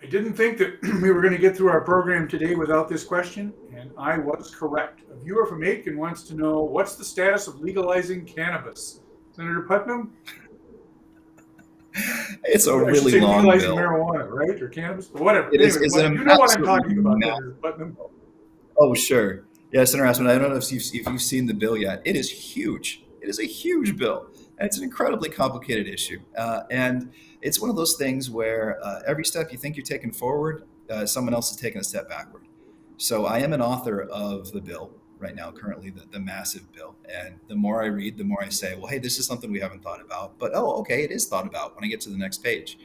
I didn't think that we were going to get through our program today without this question, and I was correct. A viewer from Aitkin wants to know, what's the status of legalizing cannabis? Senator Putnam? It's a I should really say long legalizing bill. marijuana, right? Or cannabis? Or whatever. It is Anyway, is an you know what I'm absolutely talking about, massive. Senator Putnam. Oh, sure. Yeah, Senator Asman, I don't know if you've seen the bill yet. It is huge. It is a huge bill, and it's an incredibly complicated issue. And it's one of those things where every step you think you're taking forward, someone else is taking a step backward. So I am an author of the bill right now, currently the massive bill. And the more I read, the more I say, well, hey, this is something we haven't thought about. But oh, okay, it is thought about when I get to the next page.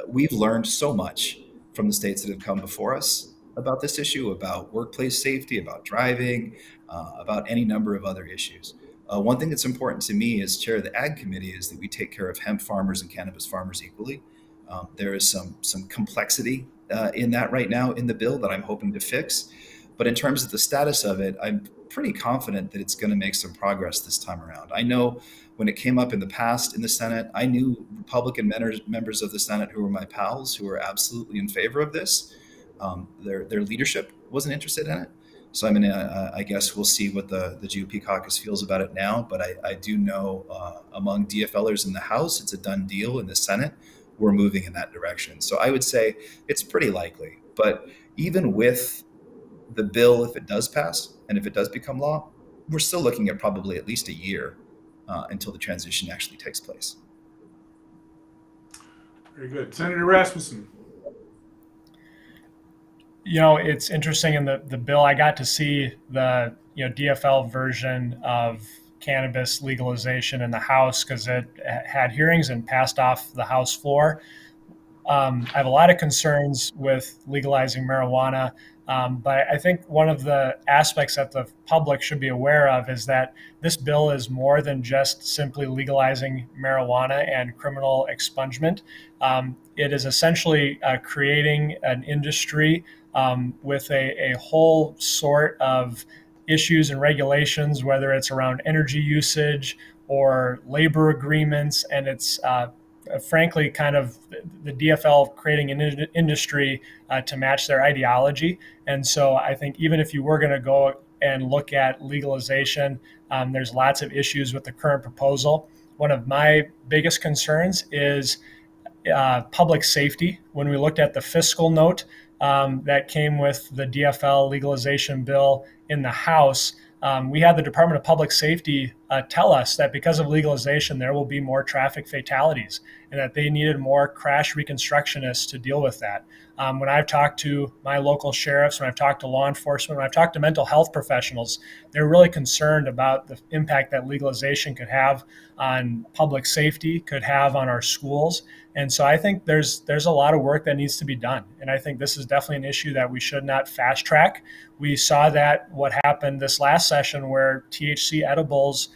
We've learned so much from the states that have come before us about this issue, about workplace safety, about driving, about any number of other issues. One thing that's important to me as chair of the Ag Committee is that we take care of hemp farmers and cannabis farmers equally. There is some complexity in that right now in the bill that I'm hoping to fix. But in terms of the status of it, I'm pretty confident that it's going to make some progress this time around. I know when it came up in the past in the Senate, I knew Republican members of the Senate who were my pals who were absolutely in favor of this. Their leadership wasn't interested in it. So I guess we'll see what the GOP caucus feels about it now. But I do know among DFLers in the House, it's a done deal. In the Senate, we're moving in that direction. So I would say it's pretty likely. But even with the bill, if it does pass and if it does become law, we're still looking at probably at least a year until the transition actually takes place. Very good. Senator Rasmussen. It's interesting in the bill. I got to see the DFL version of cannabis legalization in the House because it had hearings and passed off the House floor. I have a lot of concerns with legalizing marijuana, but I think one of the aspects that the public should be aware of is that this bill is more than just simply legalizing marijuana and criminal expungement. It is essentially creating an industry with a whole sort of issues and regulations, whether it's around energy usage or labor agreements, and it's frankly kind of the DFL creating an industry to match their ideology. And so I think even if you were going to go and look at legalization, there's lots of issues with the current proposal. One of my biggest concerns is public safety. When we looked at the fiscal note that came with the DFL legalization bill in the House, we had the Department of Public Safety tell us that because of legalization, there will be more traffic fatalities and that they needed more crash reconstructionists to deal with that. When I've talked to my local sheriffs, when I've talked to law enforcement, when I've talked to mental health professionals, they're really concerned about the impact that legalization could have on public safety, could have on our schools. And so I think there's a lot of work that needs to be done. And I think this is definitely an issue that we should not fast track. We saw that what happened this last session where THC edibles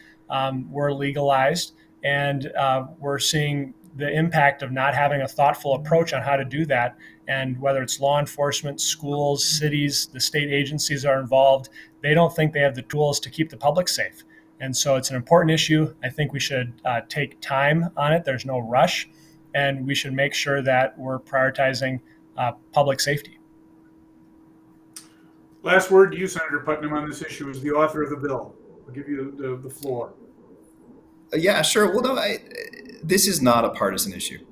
were legalized, and we're seeing the impact of not having a thoughtful approach on how to do that. And whether it's law enforcement, schools, cities, the state agencies are involved, they don't think they have the tools to keep the public safe. And so it's an important issue. I think we should take time on it. There's no rush. And we should make sure that we're prioritizing public safety. Last word to you, Senator Putnam, on this issue as the author of the bill. I'll give you the floor. Yeah, sure. Well, no, this is not a partisan issue.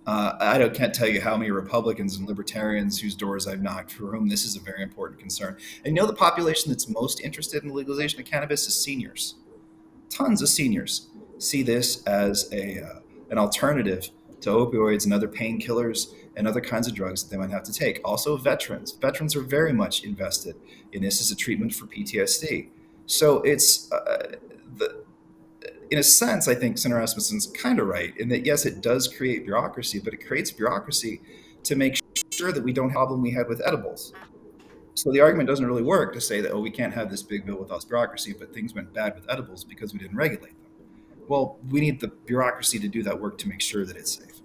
Can't tell you how many Republicans and libertarians whose doors I've knocked for whom this is a very important concern. And the population that's most interested in the legalization of cannabis is seniors. Tons of seniors see this as an alternative to opioids and other painkillers and other kinds of drugs that they might have to take. Also, veterans. Veterans are very much invested in this as a treatment for PTSD. So it's in a sense, I think Senator Rasmussen's kind of right in that, yes, it does create bureaucracy, but it creates bureaucracy to make sure that we don't have the problem we had with edibles. So the argument doesn't really work to say that, we can't have this big bill without bureaucracy, but things went bad with edibles because we didn't regulate them. Well, we need the bureaucracy to do that work to make sure that it's safe.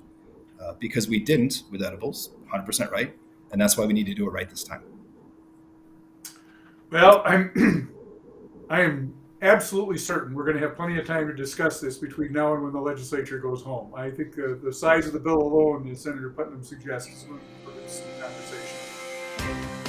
Because we didn't with edibles, 100% right, and that's why we need to do it right this time. Well, I am absolutely certain we're going to have plenty of time to discuss this between now and when the legislature goes home. I think the size of the bill alone, as Senator Putnam suggests, is going to be for this conversation.